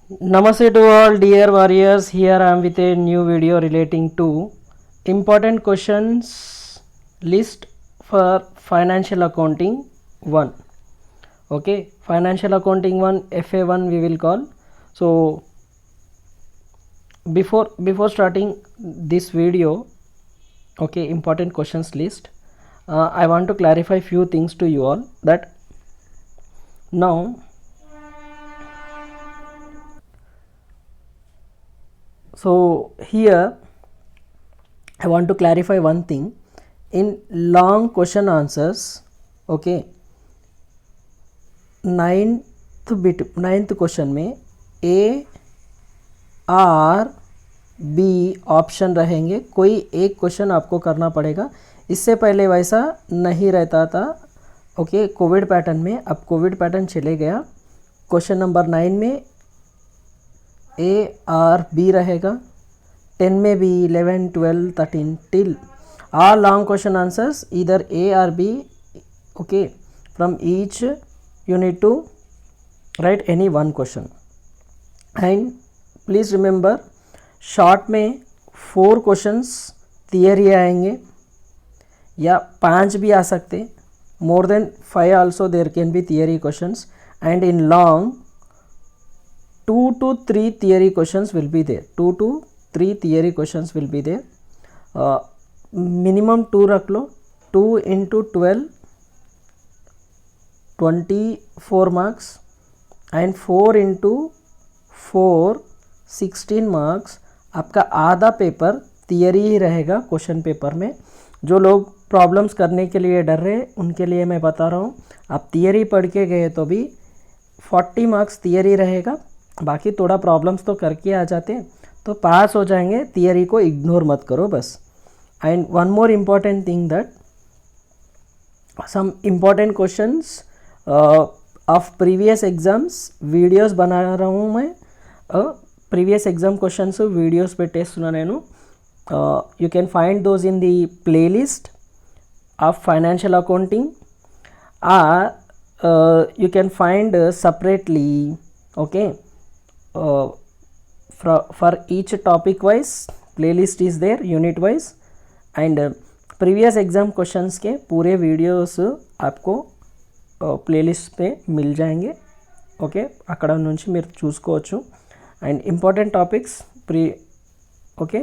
Namaste to all dear warriors. Here I am with a new video relating to important questions list for financial accounting 1. Okay, financial accounting 1 FA1 we will call. So before starting this video, okay, important questions list, I want to clarify few things to you all that now. So here I want to clarify one thing. In long question answers, okay, ninth question में A R B option रहेंगे, कोई एक question आपको करना पड़ेगा. इससे पहले वैसा नहीं रहता था, ओके, कोविड पैटर्न में. अब कोविड पैटर्न चले गया. क्वेश्चन नंबर 9 में ए आर बी रहेगा, 10 में भी, 11, 12, 13 till all long question answers either A or B. Okay, from each you need to write any one question. And please remember, short में 4 questions theory आएंगे या 5 भी आ सकते. more than 5 also there can be theory questions. And in long 2 to 3 theory questions will be there. 2 to 3 theory questions will be there. Minimum 2 रख लो. 2 into 12 24 marks and 4 into 4 16 marks. आपका आधा paper theory ही रहेगा question paper में. जो लोग problems करने के लिए डर रहे उनके लिए मैं बता रहा हूँ, आप थियरी पढ़ के गए तो भी 40 मार्क्स थियरी रहेगा, बाकी थोड़ा प्रॉब्लम्स तो करके आ जाते तो पास हो जाएंगे. थियरी को इग्नोर मत करो बस. And one more important thing, that some important questions of previous exams videos बना रहा हूँ मैं. previous exam questions videos पे टेस्ट सुना నేను. You can find those in the playlist of financial accounting, or you can find separately, okay, for each topic wise playlist is there, unit wise. And previous exam క్వశ్చన్స్కే पूरे videos आपको playlist पे मिल जाएंगे. Okay, అక్కడ నుంచి మీరు చూసుకోవచ్చు. And important topics okay.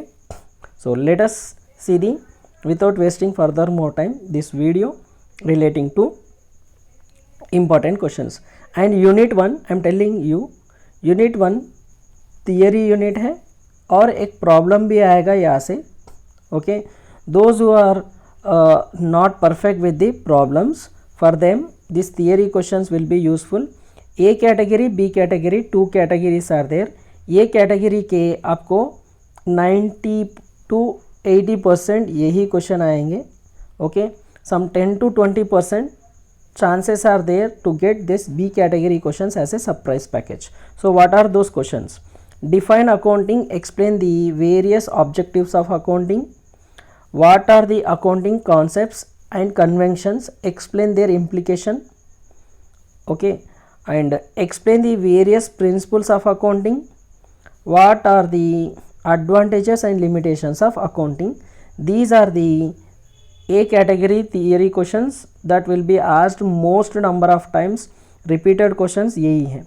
So let us see the, without wasting further more time, this video relating to important questions. and unit 1 I am telling you, unit 1 theory unit है और एक problem भी आएगा यहाँ से. Okay, those who are not perfect with the problems, for them this theory questions will be useful. A category, B category, 2 categories are there. ये category के आपको 90 to 80% यही क्वेश्चन आएंगे. Okay, some 10 to 20% chances are there to get this B category questions as a surprise package. So what are those questions? Define accounting, explain the various objectives of accounting. What are the accounting concepts and conventions, explain their implication. Okay, and explain the various principles of accounting. What are the advantages and limitations of accounting. These are the A category theory questions that will be asked most number of times, repeated questions यही है.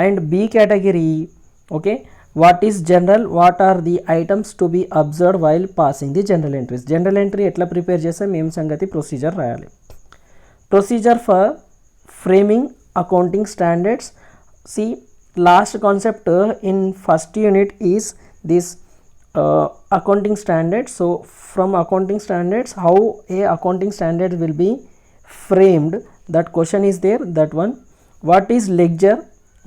And B category, okay, what is general, what are the items to be observed while passing the general entries. general entry ఎట్లా prepare చేస్తే మేము సంగతి procedure రాయాలి. Procedure for framing accounting standards. See last concept in first unit is this accounting standards. So from accounting standards, how a accounting standard will be framed, that question is there, that one. What is ledger,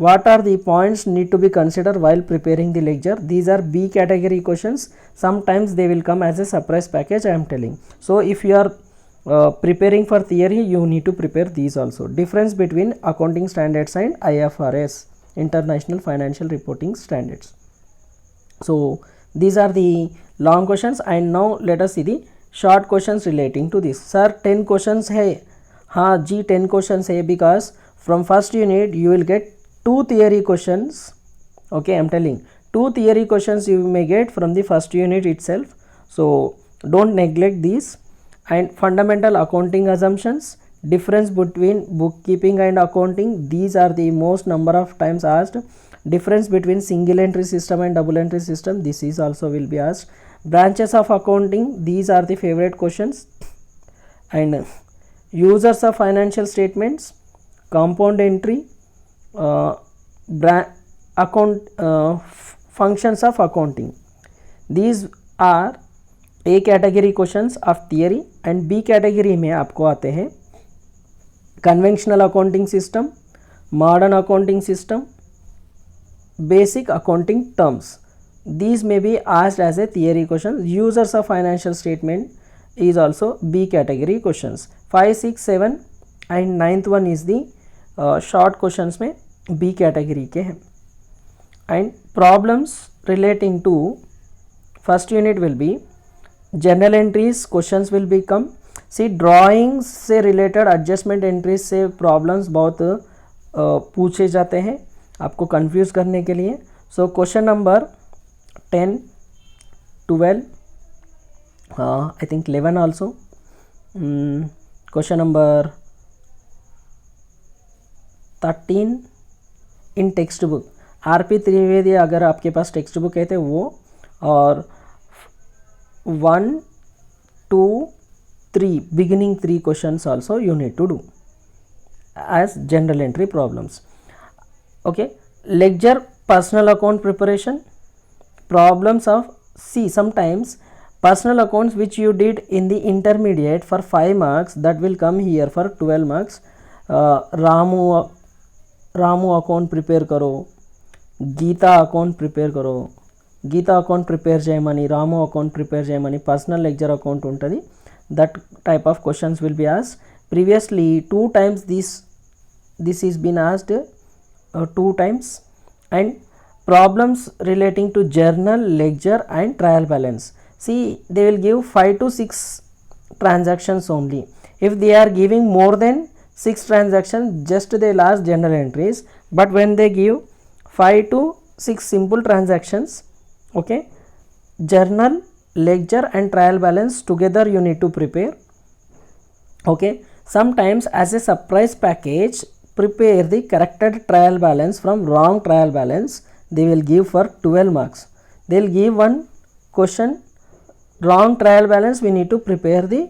what are the points need to be considered while preparing the ledger. These are B category questions. Sometimes they will come as a surprise package, I am telling. So if you are preparing for theory, you need to prepare these also. Difference between accounting standards and IFRS, International Financial Reporting Standards. So these are the long questions. And now let us see the short questions relating to this. Sir 10 questions है. हाँ जी 10 questions है, because from first unit you will get 2 theory questions Okay, I'm telling 2 theory questions you may get from the first unit itself, so don't neglect these. And fundamental accounting assumptions, difference between bookkeeping and accounting, these are the most number of times asked. Difference between single entry system and double entry system, this is also will be asked. Branches of accounting, these are the favorite questions. And users of financial statements, compound entry, functions of accounting, these are A category questions of theory. And B category में आपको आते हैं conventional accounting system, modern accounting system, basic accounting terms. These may be asked as a theory questions. Users of financial statement is also B category questions. 5, 6, 7 and 9th one is the short questions में B category के हैं. And problems relating to first unit will be general entries questions will become. See, drawings से related adjustment entries से problems बहुत पूछे जाते हैं आपको confuse करने के लिए. So question number 10, 12, I think 11 also. Question number 13 in textbook. RP Trivedi अगर आपके पास टेक्स्ट बुक है तो वो, और 1, 2, 3 beginning 3 questions also you need to do as general entry problems. Okay, ledger personal account preparation, problems of, see, sometimes personal accounts which you did in the intermediate for 5 marks that will come here for 12 marks. Ramu account prepare करो, Gita account prepare करो, Gita account prepare చేయమని, రాము account prepare చేయమని, personal ledger account ఉంటుంది. That type of questions will be asked. Previously 2 times this is been asked 2 times. And problems relating to journal, ledger and trial balance. See, they will give 5 to 6 transactions only. If they are giving more than 6 transactions, just they will ask general entries. But when they give 5 to 6 simple transactions, okay, journal, ledger and trial balance together you need to prepare. Okay, sometimes as a surprise package, prepare the corrected trial balance from wrong trial balance. They will give for 12 marks. They will give one question, wrong trial balance, we need to prepare the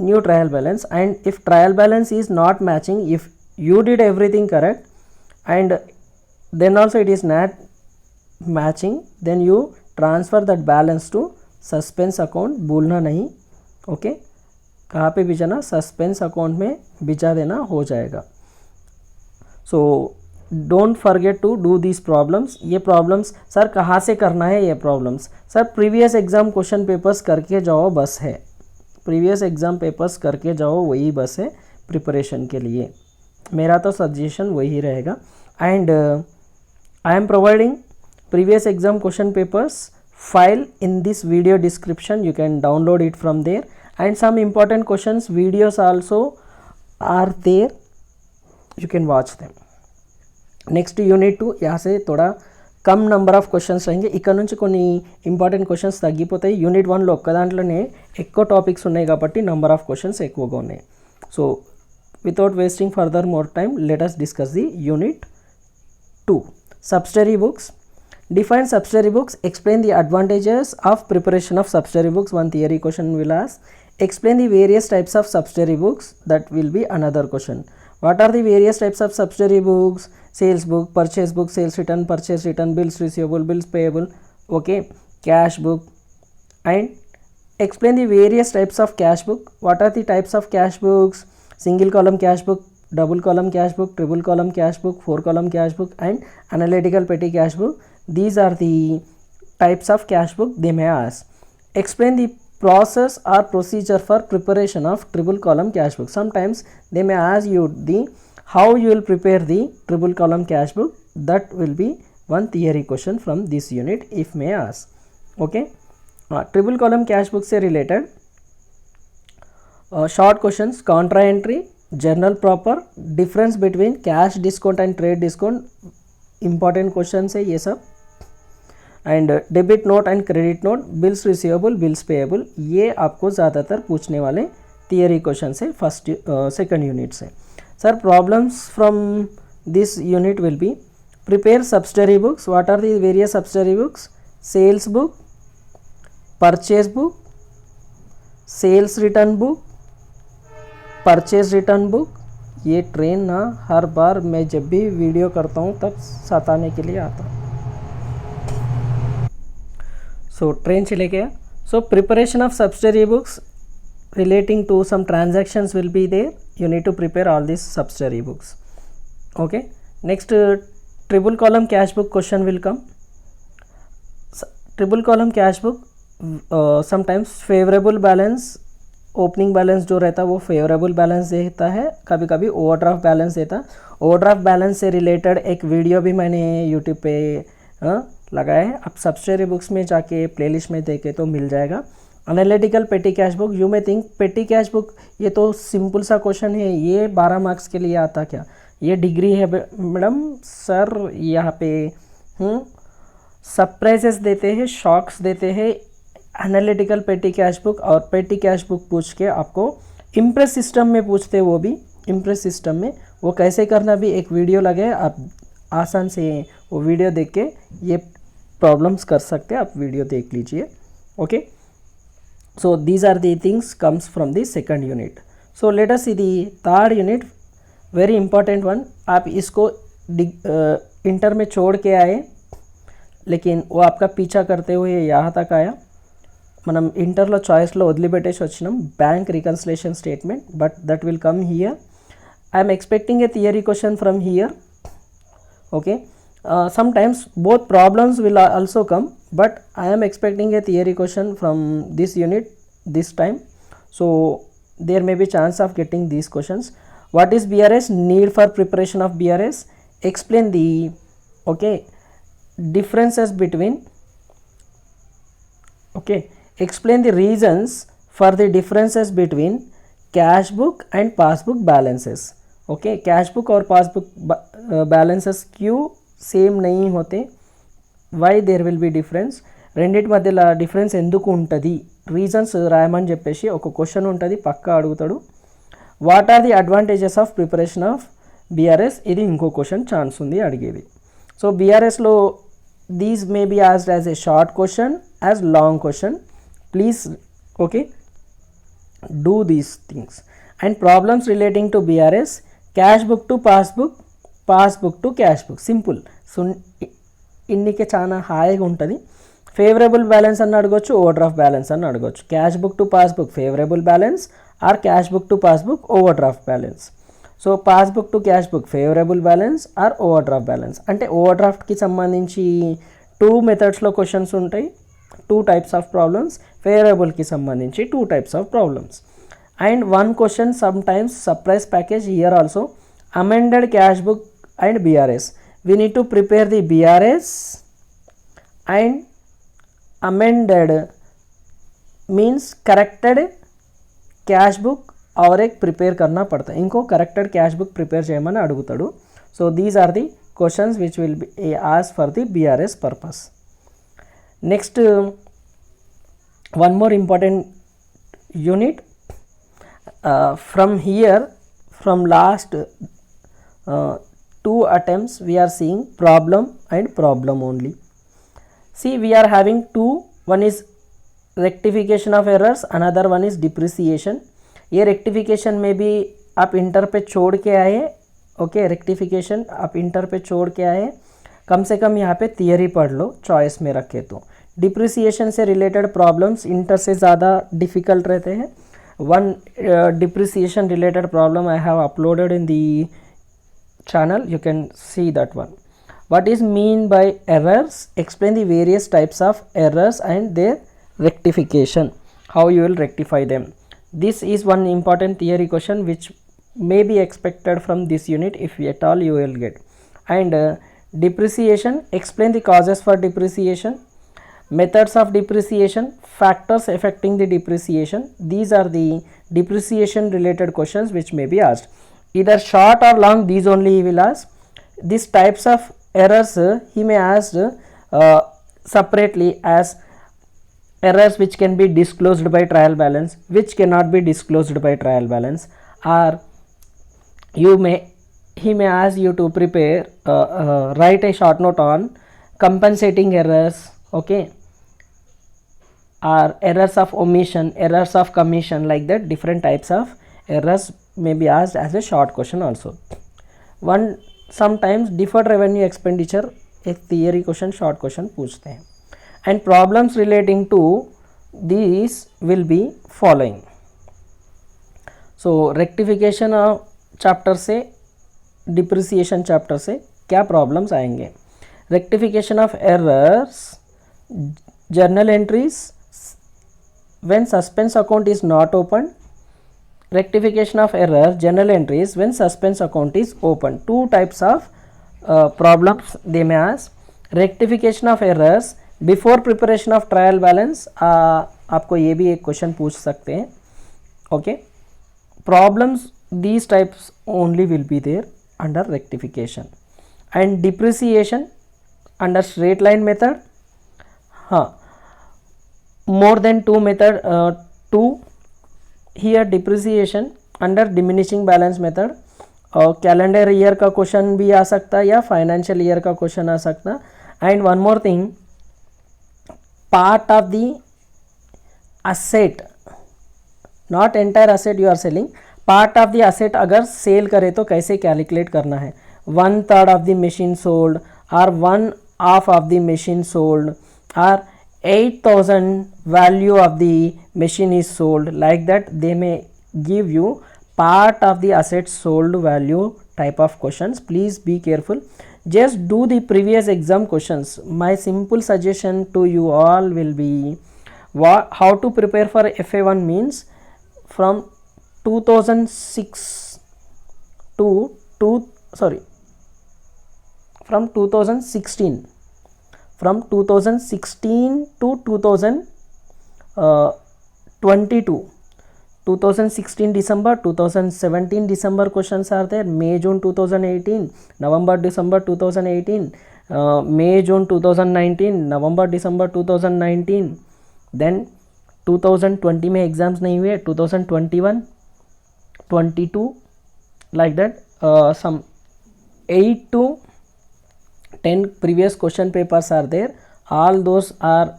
new trial balance. And if trial balance is not matching, if you did everything correct and then also it is not matching, then you transfer that balance to suspense account. भूलना नहीं. Okay, कहाँ पे भिजाना? Suspense account में भिजा देना, हो जाएगा. So don't forget to do this problems. ये प्रॉब्लम्स सर कहाँ से करना है? ये problems sir previous exam question papers करके जाओ, बस है. प्रीवियस एग्ज़ाम पेपर्स करके जाओ, वही बस है प्रिपरेशन के लिए. मेरा तो सजेशन वही रहेगा. And I am providing previous exam question papers file in this video description. You can download it from there. And some important questions videos also are there, you can watch them. Next unit 2, यहाँ से थोड़ा कम number of questions रहेंगे. ఇక్కడ నుంచి కొన్ని important questions తగ్గిపోతాయి. Unit 1లో ఒక్క దాంట్లోనే ఎక్కువ టాపిక్స్ ఉన్నాయి కాబట్టి నెంబర్ ఆఫ్ క్వశ్చన్స్ ఎక్కువగా ఉన్నాయి. So without wasting further more time, let us discuss the unit 2. Subsidiary books. Define subsidiary books. Explain the advantages of preparation of subsidiary books. One theory question will ask. Explain the various types of subsidiary books. That will be another question. What are the various types of subsidiary books? Sales book, purchase book, sales return, purchase return, bills receivable, bills payable, okay, cash book. And explain the various types of cash book. What are the types of cash books? Single column cash book, double column cash book, triple column cash book, 4 column cash book and analytical petty cash book. These are the types of cash book they may ask. Explain the process or procedure for preparation of triple column cash book. Sometimes they may ask you the how you will prepare the triple column cash book. That will be one theory question from this unit if may ask. Okay, triple column cash book से related short questions, contra entry, journal proper, difference between cash discount and trade discount, important question है ये सब। And debit note and credit note, bills receivable, bills payable, ये आपको ज़्यादातर पूछने वाले theory question से फर्स्ट सेकंड यूनिट से। Sir problems from this unit will be prepare subsidiary books, what are the various subsidiary books, sales book, purchase book, sales return book, purchase return book. ये ट्रेन ना हर बार मैं जब भी video करता हूँ तब सताने के लिए आता हूँ। सो ट्रेन चले गया। So preparation of subsidiary books relating to some transactions will be there. You need to prepare all these subsidiary books. Okay, next triple column cash book question will come. Triple column cash book sometimes favorable balance, opening balance जो रहता है वो favourable balance देता है, कभी कभी overdraft balance देता है। ओवरड्राफ्ट बैलेंस से रिलेटेड एक वीडियो भी मैंने यूट्यूब पे लगाया है, आप सब्सिडरी बुक्स में जाके प्लेलिस्ट में देखे तो मिल जाएगा। एनालिटिकल पेटी cash book, you may think पेटी कैश बुक ये तो सिंपल सा क्वेश्चन है, ये 12 मार्क्स के लिए आता क्या, ये डिग्री है मैडम। सर यहाँ पे सरप्राइजेस देते हैं, शॉक्स देते हैं। एनालिटिकल पेटी कैश बुक और पेटी कैश बुक पूछ के आपको इम्प्रेस सिस्टम में पूछते, वो भी इम्प्रेस सिस्टम में वो कैसे करना भी एक वीडियो लगे, आप आसान से वो वीडियो देख के ये प्रॉब्लम्स कर सकते हैं, आप वीडियो देख लीजिए। Okay, so these are the things comes from the second unit. So let us see the third unit, very important one. आप इसको इंटर में छोड़ के आए लेकिन वो आपका पीछा करते हुए यहाँ तक आया। మనం ఇంటర్లో చాయిస్లో వదిలిపెట్టేసి వచ్చినాం bank reconciliation statement, but that will come here. I'm expecting a theory question from here. Okay, sometimes both problems will also come, but I am expecting a theory question from this unit this time, so there may be chance of getting these questions. What is BRS? Need for preparation of BRS. Explain the differences between, explain the reasons for the differences between cash book and passbook balances. cash book और passbook balances क्यों same नहीं होते, why there will be difference, రెండింటి మధ్యలో difference ఎందుకు ఉంటుంది, reasons రాయమని చెప్పేసి ఒక క్వశ్చన్ ఉంటుంది, పక్కా అడుగుతాడు. What are the advantages of preparation of BRS, ఇది ఇంకో క్వశ్చన్ ఛాన్స్ ఉంది అడిగేది. సో బీఆర్ఎస్లో these may be asked as a short question, as long question. Please do these things. And problems relating to BRS, cash book to passbook, passbook to cash book, simple. So ఇన్నికే చాలా హాయిగా ఉంటుంది. Favourable balance అని అడగొచ్చు, over draft balance అని అడగొచ్చు. Cash book to passbook favourable balance or cash book to passbook over draft balance. So passbook to cash book favourable balance or over draft balance. అంటే over డ్రాఫ్ట్కి సంబంధించి 2 మెథడ్స్లో questions ఉంటాయి, 2 types of problems. ఫేవరబుల్కి సంబంధించి 2 types of problems. And 1 question some times surprise package here also, amended cash book and BRS. We need to prepare the BRS and amended means corrected cash book और एक prepare करना पड़ता है, इनको corrected cash book prepare చేయమని అడుగుతాడు. So these are the questions which will be asked for the BRS purpose. Next one more important unit from here, from last 2 attempts we are seeing problem and problem only. See, we are having 2, one is rectification of errors, another one is depreciation. ये rectification में भी आप inter पे छोड़ के आए, rectification आप inter पे छोड़ के आए, कम से कम यहाँ पे थियरी पढ़ लो चॉइस में रखे तो. डिप्रिसिएशन से रिलेटेड प्रॉब्लम्स इंटर से ज़्यादा डिफ़िकल्ट रहते हैं. One depreciation related problem I have uploaded in the channel, you can see that one. What is mean by errors? Explain the various types of errors and their rectification, how you will rectify them. This is one important theory question which may be expected from this unit, if at all you will get. And depreciation, explain the causes for depreciation, methods of depreciation, factors affecting the depreciation. These are the depreciation related questions which may be asked, either short or long, these only he will ask. These types of errors he may ask separately as errors which can be disclosed by trial balance, which cannot be disclosed by trial balance, or he may ask you to prepare write a short note on compensating errors, okay, or errors of omission, errors of commission, like that different types of errors may be asked as a short question also. One sometimes deferred revenue expenditure एक theory question short question पूछते हैं, and problems relating to these will be following. So rectification chapter से depreciation chapter से क्या problems आएंगे? Rectification of errors, journal entries when suspense account is not opened, rectification of error journal entries when suspense account is open. Two types of problems they may ask. Rectification of errors before preparation of trial balance, आपको ये भी एक question पूछ सकते हैं, okay. Problems these types only will be there under rectification. And depreciation under straight line method, हाँ, more than two method, two here depreciation under diminishing balance method, और calendar year का क्वेश्चन भी आ सकता है या फाइनेंशियल ईयर का question आ सकता. And one more thing, part of the asset, not entire asset you are selling, part of the asset अगर सेल करे तो कैसे कैलकुलेट करना है. 1/3 ऑफ द मशीन सोल्ड और 1/2 ऑफ द मशीन सोल्ड और 8,000 value of the machine is sold, like that they may give you part of the asset sold value type of questions. Please be careful, just do the previous exam questions. My simple suggestion to you all will be how to prepare for FA1 means from 2006 to from 2016, from 2016 to 2022, 2016 December, 2017 December questions are there, May June 2018, November December 2018, May June 2019, November December 2019. then 2020 में exams नहीं हुए, 2021, 22, like that. Some 8 to 10 previous question papers are there. All those are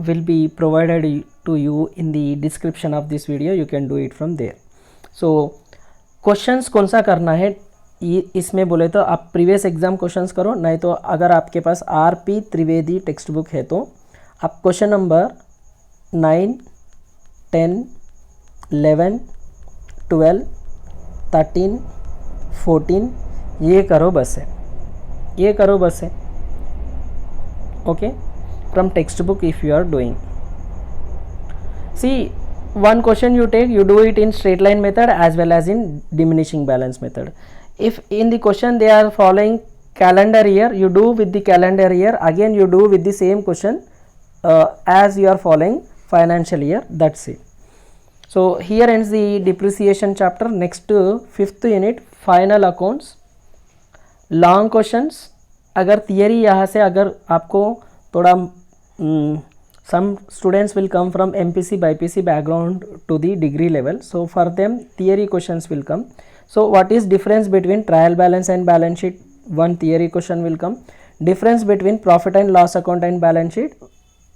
will be provided to you in the description of this video. You can do it from there. So questions कौन सा करना है इसमें बोले तो आप previous exam questions करो, नहीं तो अगर आपके पास आरपी त्रिवेदी टेक्स्ट बुक है तो आप क्वेश्चन नंबर 9, 10, 11, 12, 13, 14 ये करो बस है, ये करो बस है, okay, from text book if you are doing. See one question you take, you do it in straight line method as well as in diminishing balance method. If in the question they are following calendar year, you do with the calendar year, again you do with the same question as you are following financial year, that's it. So here ends the depreciation chapter. Next 5th unit final accounts, long questions. अगर theory यहाँ से अगर आपको थोड़ा some students will come from MPC BPC background to the degree level, so for them theory questions will come. So what is difference between trial balance and balance sheet? One theory question will come. Difference between profit and loss account and balance sheet,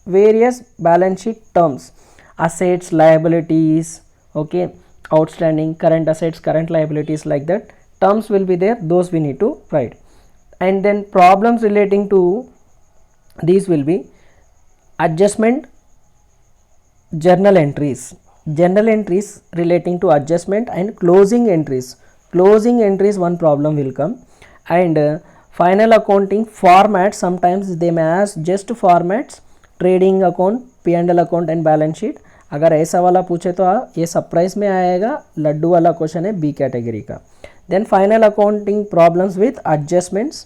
various balance sheet terms, assets, liabilities, okay, outstanding, current assets, current liabilities, like that terms will be there, those we need to write. And then problems relating to these will be adjustment, journal entries, journal entries relating to adjustment, and closing entries. Closing entries one problem will come. And final accounting format, sometimes they may ask just formats, trading account, P&L account and balance sheet. अगर ऐसा वाला पूछे तो ये surprise में आएगा, लड्डू वाला question है बी कैटेगरी का. Then final accounting problems with adjustments,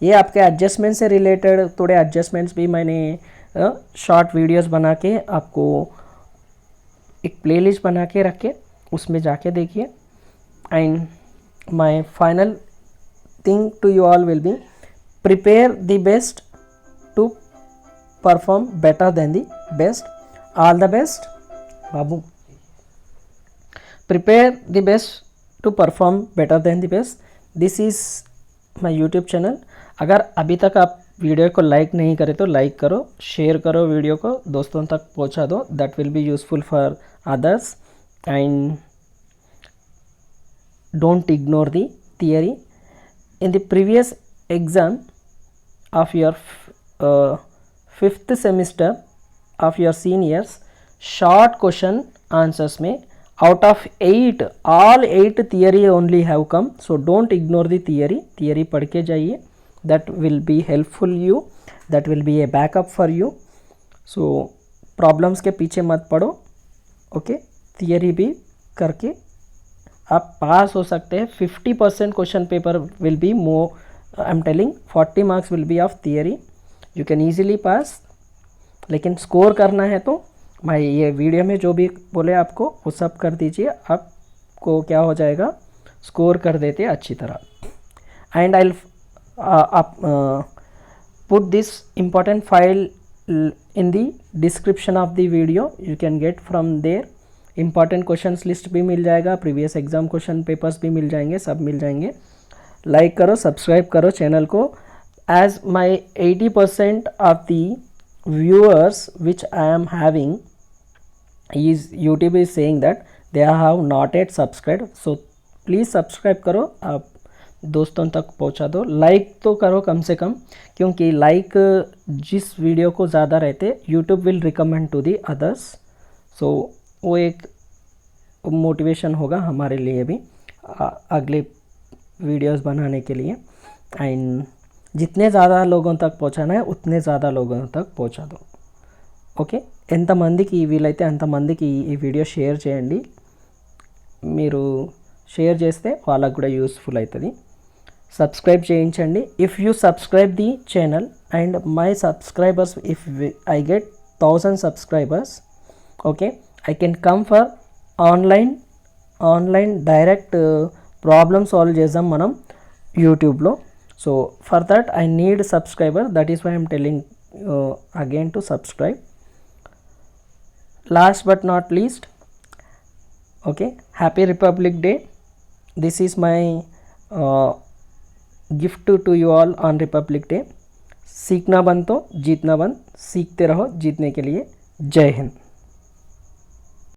ये आपके एडजस्टमेंट से रिलेटेड थोड़े एडजस्टमेंट्स भी मैंने शॉर्ट वीडियोस बना के आपको एक प्लेलिस्ट बना के रखे, उसमें जाके देखिए. And my final thing to you all will be, prepare the best to perform better than the best. All the best babu. Prepare the best to perform better than the best. This is my YouTube channel. अगर अभी तक आप video को like नहीं करे तो like करो, share करो, वीडियो को दोस्तों तक पहुंचा दो. That will be useful for others. And don't ignore the theory. In the previous exam of your 5th semester of your seniors, short question answers में out of 8 all 8 theory only have come. So don't ignore the theory पढ़ के जाइए. that will be helpful you, that will be a backup for you. so problems के पीछे मत पढ़ो. Okay theory भी करके आप पास हो सकते हैं. 50% question paper will be more, I am telling 40 marks will be of theory. You can easily pass. लेकिन स्कोर करना है तो भाई ये वीडियो में जो भी बोले आपको वो सब कर दीजिए. आपको क्या हो जाएगा, स्कोर कर देते अच्छी तरह. And I put this important file in the description of the video. You can get from there. Important questions list भी मिल जाएगा, प्रीवियस एग्जाम क्वेश्चन पेपर्स भी मिल जाएंगे, सब मिल जाएंगे. लाइक करो, सब्सक्राइब करो चैनल को. As my 80% of the viewers which I am having is YouTube is saying that they have not at subscribe. So please subscribe करो, आप दोस्तों तक पहुंचा दो. लाइक तो करो कम से कम, क्योंकि लाइक जिस वीडियो को ज़्यादा रहते YouTube will recommend to the others. So वो एक मोटिवेशन होगा हमारे लिए भी अगले वीडियोस बनाने के लिए. एंड जितने ज़्यादा लोगों तक पहुंचाना है उतने ज़्यादा लोगों तक पहुंचा दो. ఓకే ఎంతమందికి వీలైతే అంతమందికి ఈ వీడియో షేర్ చేయండి. మీరు షేర్ చేస్తే వాళ్ళకు కూడా యూస్ఫుల్ అవుతుంది. సబ్స్క్రైబ్ చేయించండి. If you subscribe the channel and my subscribers, if I get 1000 subscribers, okay I can come for online direct problem solve చేద్దాం మనం యూట్యూబ్లో. So for that I need subscriber. That is why I'm telling again to subscribe. Last but not least, okay happy Republic Day. This is my gift to you all on Republic Day. सीखना बंद तो जीतना बंद. सीखते रहो जीतने के लिए. जय हिंद.